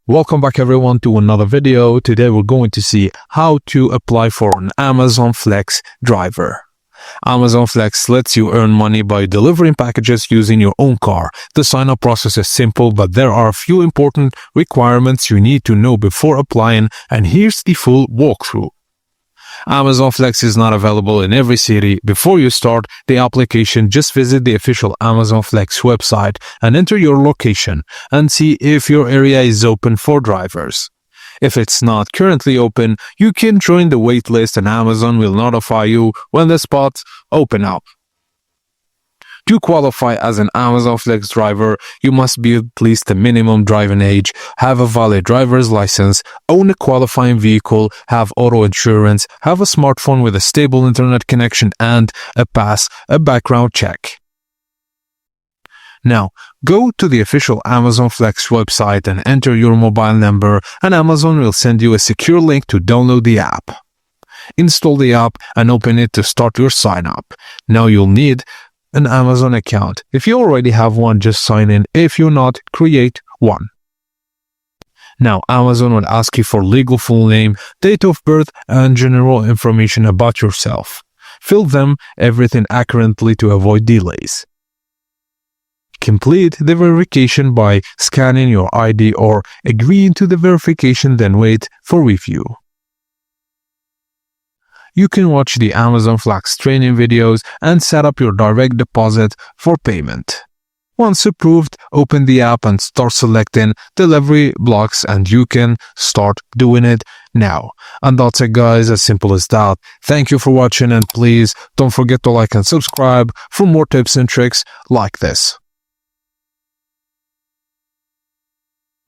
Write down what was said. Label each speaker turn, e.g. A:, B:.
A: Welcome back everyone to another video. Today we're going to see how to apply for an Amazon Flex driver. Amazon Flex lets you earn money by delivering packages using your own car. The sign-up process is simple, but there are a few important requirements you need to know before applying, and here's the full walkthrough. Amazon Flex is not available in every city. Before you start the application, just visit the official Amazon Flex website and enter your location and see if your area is open for drivers. If it's not currently open, you can join the wait list and Amazon will notify you when the spots open up. To qualify as an Amazon Flex driver, you must be at least the minimum driving age, have a valid driver's license, own a qualifying vehicle, have auto insurance, have a smartphone with a stable internet connection, and pass a background check. Now, go to the official Amazon Flex website and enter your mobile number, and Amazon will send you a secure link to download the app. Install the app and open it to start your sign up. Now you'll need an Amazon account. If you already have one, just sign in. If you're not, create one. Now, Amazon will ask you for legal full name, date of birth, and general information about yourself. Fill them everything accurately to avoid delays. Complete the verification by scanning your ID or agreeing to the verification, then wait for review. You can watch the Amazon Flex training videos and set up your direct deposit for payment. Once approved, open the app and start selecting delivery blocks, and you can start doing it now. And that's it, guys, as simple as that. Thank you for watching, and please don't forget to like and subscribe for more tips and tricks like this.